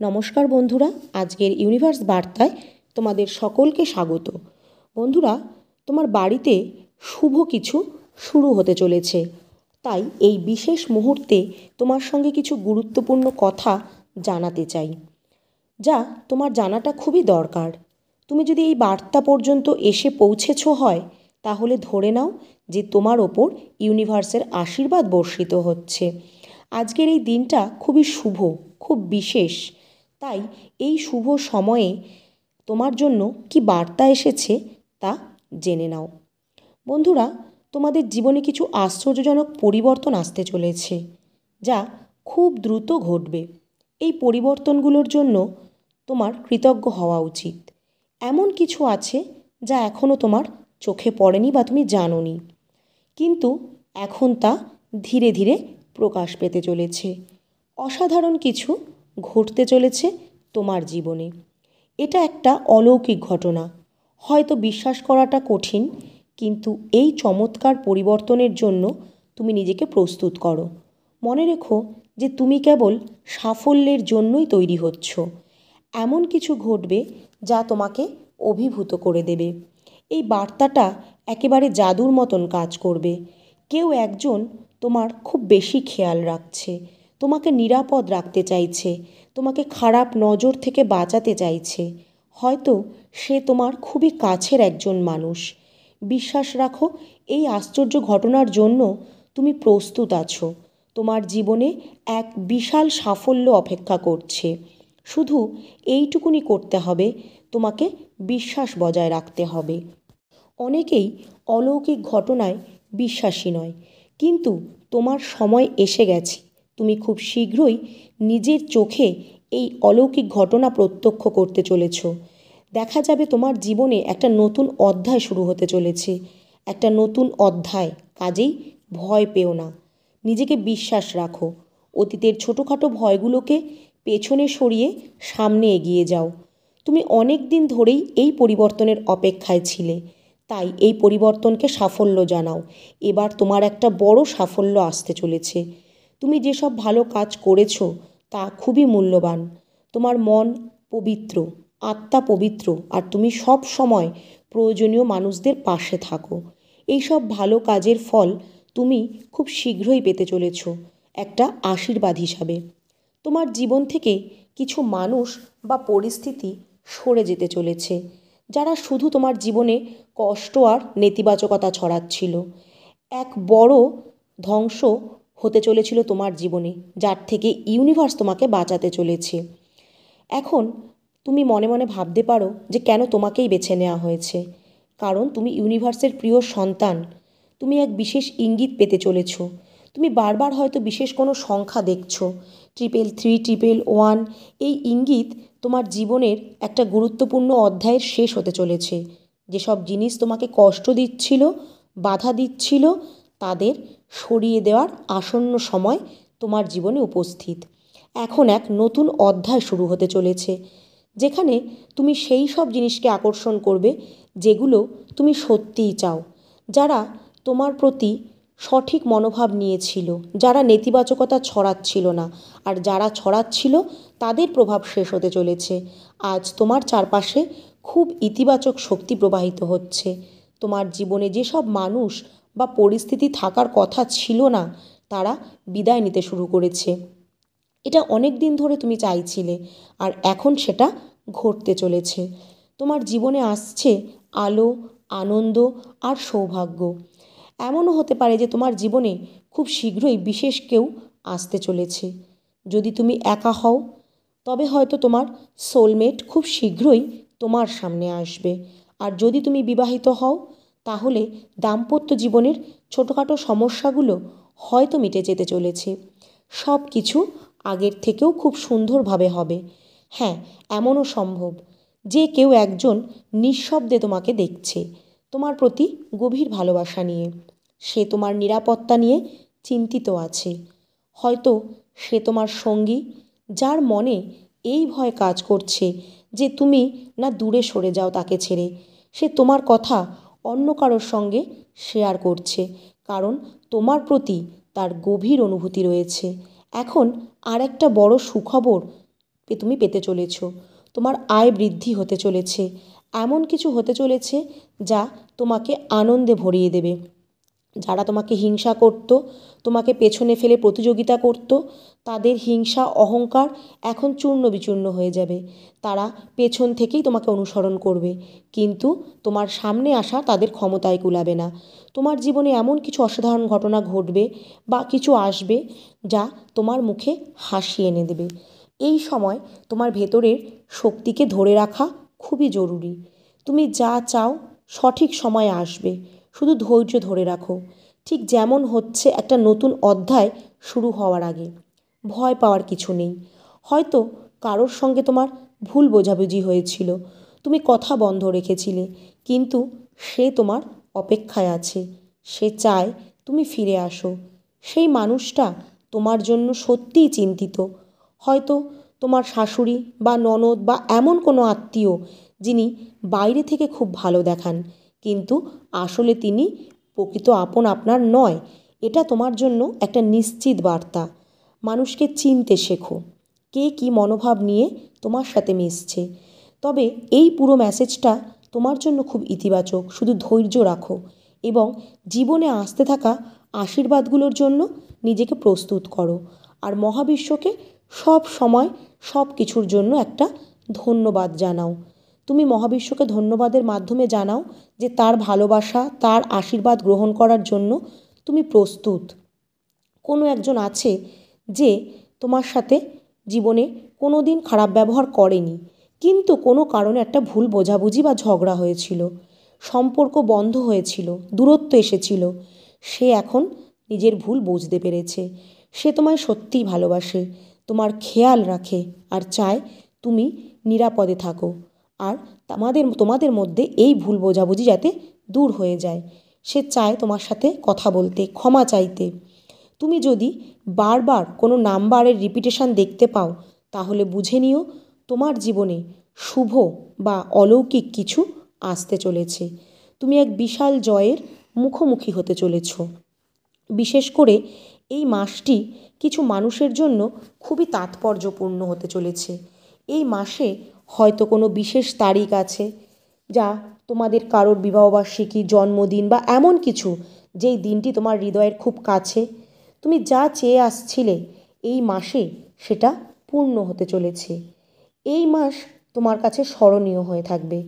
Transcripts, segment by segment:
নমস্কার বন্ধুরা, আজকের ইউনিভার্স বার্তায় তোমাদের সকলকে স্বাগত। বন্ধুরা, তোমার বাড়িতে শুভ কিছু শুরু হতে চলেছে, তাই এই বিশেষ মুহূর্তে তোমার সঙ্গে কিছু গুরুত্বপূর্ণ কথা জানাতে চাই, যা তোমার জানাটা খুবই দরকার। তুমি যদি এই বার্তা পর্যন্ত এসে পৌঁছেছো হয়, তাহলে ধরে নাও যে তোমার ওপর ইউনিভার্সের আশীর্বাদ বর্ষিত হচ্ছে। আজকের এই দিনটা খুবই শুভ, খুব বিশেষ। তাই এই শুভ সময়ে তোমার জন্য কি বার্তা এসেছে তা জেনে নাও। বন্ধুরা, তোমাদের জীবনে কিছু আশ্চর্যজনক পরিবর্তন আসতে চলেছে, যা খুব দ্রুত ঘটবে। এই পরিবর্তনগুলোর জন্য তোমার কৃতজ্ঞ হওয়া উচিত। এমন কিছু আছে যা এখনও তোমার চোখে পড়েনি বা তুমি জানোনি, কিন্তু এখন তা ধীরে ধীরে প্রকাশ পেতে চলেছে। অসাধারণ কিছু ঘটতে চলেছে তোমার জীবনে। এটা একটা অলৌকিক ঘটনা। হয়তো বিশ্বাস করাটা কঠিন, কিন্তু এই চমৎকার পরিবর্তনের জন্য তুমি নিজেকে প্রস্তুত করো। মনে রেখো যে তুমি কেবল সাফল্যের জন্যই তৈরি হচ্ছ। এমন কিছু ঘটবে যা তোমাকে অভিভূত করে দেবে। এই বার্তাটা একেবারে জাদুর মতন কাজ করবে। কেউ একজন তোমার খুব বেশি খেয়াল রাখছে, তোমাকে নিরাপদ রাখতে চাইছে, তোমাকে খারাপ নজর থেকে বাঁচাতে চাইছে। হয়তো সে তোমার খুবই কাছের একজন মানুষ। বিশ্বাস রাখো, এই আশ্চর্য ঘটনার জন্য তুমি প্রস্তুত আছো। তোমার জীবনে এক বিশাল সাফল্য অপেক্ষা করছে। শুধু এইটুকুনি করতে হবে, তোমাকে বিশ্বাস বজায় রাখতে হবে। অনেকেই অলৌকিক ঘটনায় বিশ্বাসী নয়, কিন্তু তোমার সময় এসে গেছে। তুমি খুব শীঘ্রই নিজের চোখে এই অলৌকিক ঘটনা প্রত্যক্ষ করতে চলেছ। দেখা যাবে তোমার জীবনে একটা নতুন অধ্যায় শুরু হতে চলেছে, একটা নতুন অধ্যায়। কাজেই ভয় পেও না, নিজেকে বিশ্বাস রাখো। অতীতের ছোটোখাটো ভয়গুলোকে পেছনে সরিয়ে সামনে এগিয়ে যাও। তুমি অনেক দিন ধরেই এই পরিবর্তনের অপেক্ষায় ছিলে, তাই এই পরিবর্তনকে সাফল্য জানাও। এবার তোমার একটা বড় সাফল্য আসতে চলেছে। তুমি যেসব ভালো কাজ করেছো তা খুবই মূল্যবান। তোমার মন পবিত্র, আত্মা পবিত্র, আর তুমি সব সময় প্রয়োজনীয় মানুষদের পাশে থাকো। এই সব ভালো কাজের ফল তুমি খুব শীঘ্রই পেতে চলেছ, একটা আশীর্বাদ হিসাবে। তোমার জীবন থেকে কিছু মানুষ বা পরিস্থিতি সরে যেতে চলেছে, যারা শুধু তোমার জীবনে কষ্ট আর নেতিবাচকতা ছড়াচ্ছিল। এক বড় ধ্বংস হতে চলেছিল তোমার জীবনে, যার থেকে ইউনিভার্স তোমাকে বাঁচাতে চলেছে। এখন তুমি মনে মনে ভাবতে পারো যে কেন তোমাকেই বেছে নেওয়া হয়েছে। কারণ তুমি ইউনিভার্সের প্রিয় সন্তান। তুমি এক বিশেষ ইঙ্গিত পেতে চলেছ। তুমি বারবার হয়তো বিশেষ কোনো সংখ্যা দেখছো, 333, 111। এই ইঙ্গিত তোমার জীবনের একটা গুরুত্বপূর্ণ অধ্যায়ের শেষ হতে চলেছে। যেসব জিনিস তোমাকে কষ্ট দিচ্ছিল, বাধা দিচ্ছিল, তাদের সরিয়ে দেওয়ার আসন্ন সময় তোমার জীবনে উপস্থিত। এখন এক নতুন অধ্যায় শুরু হতে চলেছে, যেখানে তুমি সেই সব জিনিসকে আকর্ষণ করবে যেগুলো তুমি সত্যিই চাও। যারা তোমার প্রতি সঠিক মনোভাব নিয়েছিল, যারা নেতিবাচকতা ছড়াচ্ছিল না, আর যারা ছড়াচ্ছিল তাদের প্রভাব শেষ হতে চলেছে। আজ তোমার চারপাশে খুব ইতিবাচক শক্তি প্রবাহিত হচ্ছে। তোমার জীবনে যেসব মানুষ বা পরিস্থিতি থাকার কথা ছিল না, তারা বিদায় নিতে শুরু করেছে। এটা অনেক দিন ধরে তুমি চাইছিলে, আর এখন সেটা ঘটতে চলেছে। তোমার জীবনে আসছে আলো, আনন্দ আর সৌভাগ্য। এমনও হতে পারে যে তোমার জীবনে খুব শীঘ্রই বিশেষ কেউ আসতে চলেছে। যদি তুমি একা হও, তবে হয়তো তোমার সোলমেট খুব শীঘ্রই তোমার সামনে আসবে। আর যদি তুমি বিবাহিত হও, তাহলে দাম্পত্য জীবনের ছোটোখাটো সমস্যাগুলো হয়তো মিটে যেতে চলেছে। সব কিছু আগের থেকেও খুব সুন্দরভাবে হবে। হ্যাঁ, এমনও সম্ভব যে কেউ একজন নিঃশব্দে তোমাকে দেখছে, তোমার প্রতি গভীর ভালোবাসা নিয়ে। সে তোমার নিরাপত্তা নিয়ে চিন্তিত আছে। হয়তো সে তোমার সঙ্গী, যার মনে এই ভয় কাজ করছে যে তুমি না দূরে সরে যাও তাকে ছেড়ে। সে তোমার কথা অন্য কারোর সঙ্গে শেয়ার করছে, কারণ তোমার প্রতি তার গভীর অনুভূতি রয়েছে। এখন আর একটা বড় সুখবর তুমি পেতে চলেছ। তোমার আয় বৃদ্ধি হতে চলেছে। এমন কিছু হতে চলেছে যা তোমাকে আনন্দে ভরিয়ে দেবে। যারা তোমাকে হিংসা করত, তোমাকে পেছনে ফেলে প্রতিযোগিতা করত, তাদের হিংসা অহংকার এখন চূর্ণ বিচূর্ণ হয়ে যাবে। তারা পেছন থেকেই তোমাকে অনুসরণ করবে, কিন্তু তোমার সামনে আসা তাদের ক্ষমতায় কুলাবে না। তোমার জীবনে এমন কিছু অসাধারণ ঘটনা ঘটবে বা কিছু আসবে যা তোমার মুখে হাসি এনে দেবে। এই সময় তোমার ভেতরের শক্তিকে ধরে রাখা খুবই জরুরি। তুমি যা চাও সঠিক সময়ে আসবে, শুধু ধৈর্য ধরে রাখো। ঠিক যেমন হচ্ছে একটা নতুন অধ্যায় শুরু হওয়ার আগে। ভয় পাওয়ার কিছু নেই। হয়তো কারোর সঙ্গে তোমার ভুল বোঝাবুঝি হয়েছিল, তুমি কথা বন্ধ রেখেছিলে, কিন্তু সে তোমার অপেক্ষায় আছে। সে চায় তুমি ফিরে আসো। সেই মানুষটা তোমার জন্য সত্যিই চিন্তিত। হয়তো তোমার শাশুড়ি বা ননদ বা এমন কোনো আত্মীয় যিনি বাইরে থেকে খুব ভালো দেখান, কিন্তু আসলে তিনি প্রকৃত আপন আপনার নয়। এটা তোমার জন্য একটা নিশ্চিত বার্তা। মানুষকে চিনতে শেখো, কে কী মনোভাব নিয়ে তোমার সাথে মিশছে। তবে এই পুরো মেসেজটা তোমার জন্য খুব ইতিবাচক। শুধু ধৈর্য রাখো এবং জীবনে আসতে থাকা আশীর্বাদগুলোর জন্য নিজেকে প্রস্তুত করো। আর মহাবিশ্বকে সব সময় সব কিছুর জন্য একটা ধন্যবাদ জানাও। তুমি মহাবিশ্বকে ধন্যবাদের মাধ্যমে জানাও যে তার ভালোবাসা, তার আশীর্বাদ গ্রহণ করার জন্য তুমি প্রস্তুত। কোনো একজন আছে যে তোমার সাথে জীবনে কোনো দিন খারাপ ব্যবহার করেনি, কিন্তু কোনো কারণে একটা ভুল বোঝাবুঝি বা ঝগড়া হয়েছিল, সম্পর্ক বন্ধ হয়েছিল, দূরত্ব এসেছিল। সে এখন নিজের ভুল বুঝতে পেরেছে। সে তোমায় সত্যিই ভালোবাসে, তোমার খেয়াল রাখে আর চায় তুমি নিরাপদে থাকো। আর তোমাদের মধ্যে এই ভুল বোঝাবুঝি যাতে দূর হয়ে যায়। সে চায় তোমার সাথে কথা বলতে, ক্ষমা চাইতে। তুমি যদি বারবার কোনো নাম্বারের রিপিটেশন দেখতে পাও, তাহলে বুঝে নিও তোমার জীবনে শুভ বা অলৌকিক কিছু আসতে চলেছে। তুমি এক বিশাল জয়ের মুখোমুখি হতে চলেছ। বিশেষ করে এই মাসটি কিছু মানুষের জন্য খুবই তাৎপর্যপূর্ণ হতে চলেছে। এই মাসে হয়তো কোনো বিশেষ তারিখ আছে, যা তোমাদের কারোর বিবাহবার্ষিকী, জন্মদিন বা এমন কিছু যেই দিনটি তোমার হৃদয়ের খুব কাছে। তুমি যা চেয়ে আসছিলে এই মাসে সেটা পূর্ণ হতে চলেছে। এই মাস তোমার কাছে স্মরণীয় হয়ে থাকবে।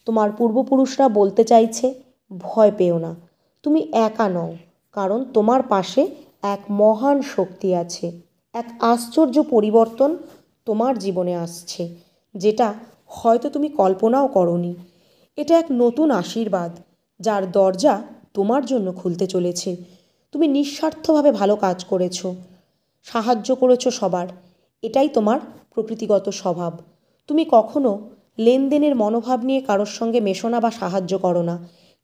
তোমার পূর্বপুরুষরা বলতে চাইছে, ভয় পেও না, তুমি একা নও। কারণ তোমার পাশে এক মহান শক্তি আছে। এক আশ্চর্য পরিবর্তন তোমার জীবনে আসছে, যেটা হয়তো তুমি কল্পনাও করোনি। এটা এক নতুন আশীর্বাদ যার দরজা তোমার জন্য খুলতে চলেছে। তুমি নিঃস্বার্থভাবে ভালো কাজ করেছো, সাহায্য করেছো সবার। এটাই তোমার প্রকৃতিগত স্বভাব। তুমি কখনো লেনদেনের মনোভাব নিয়ে কারোর সঙ্গে মেশো না বা সাহায্য করো না,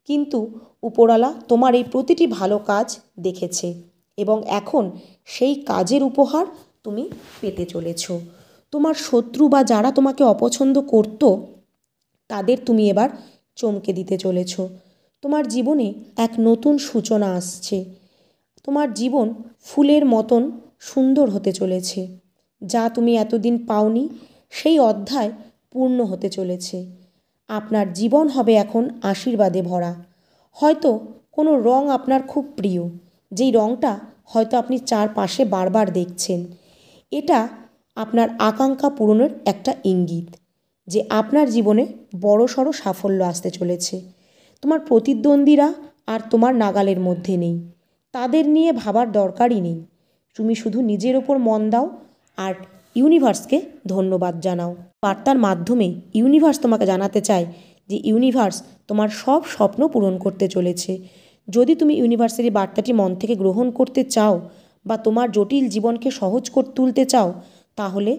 কিন্তু উপরওয়ালা তোমার এই প্রতিটি ভালো কাজ দেখেছে এবং এখন সেই কাজের উপহার তুমি পেতে চলেছ। তোমার শত্রু বা যারা তোমাকে অপছন্দ করত, তাদের তুমি এবার চমকে দিতে চলেছ। তোমার জীবনে এক নতুন সূচনা আসছে। তোমার জীবন ফুলের মতন সুন্দর হতে চলেছে। যা তুমি এতদিন পাওনি সেই অধ্যায় পূর্ণ হতে চলেছে। আপনার জীবন হবে এখন আশীর্বাদে ভরা। হয়তো কোনো রং আপনার খুব প্রিয়, যেই রংটা হয়তো আপনি চারপাশে বারবার দেখছেন। এটা আপনার আকাঙ্ক্ষা পূরণের একটা ইঙ্গিত যে আপনার জীবনে বড়সড় সাফল্য আসতে চলেছে। তোমার প্রতিদ্বন্দ্বীরা আর তোমার নাগালের মধ্যে নেই, তাদের নিয়ে ভাবার দরকারই নেই। তুমি শুধু নিজের ওপর মন দাও আর ইউনিভার্সকে ধন্যবাদ জানাও। বার্তার মাধ্যমে ইউনিভার্স তোমাকে জানাতে চায় যে ইউনিভার্স তোমার সব স্বপ্ন পূরণ করতে চলেছে। যদি তুমি ইউনিভার্সের এই বার্তাটি মন থেকে গ্রহণ করতে চাও বা তোমার জটিল জীবনকে সহজ করে তুলতে চাও, তাহলে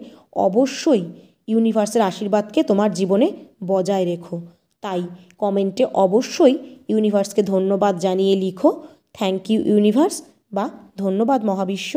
অবশ্যই ইউনিভার্সের আশীর্বাদকে তোমার জীবনে বজায় রেখো। তাই কমেন্টে অবশ্যই ইউনিভার্সকে ধন্যবাদ জানিয়ে লিখো, থ্যাংক ইউ ইউনিভার্স বা ধন্যবাদ মহাবিশ্ব।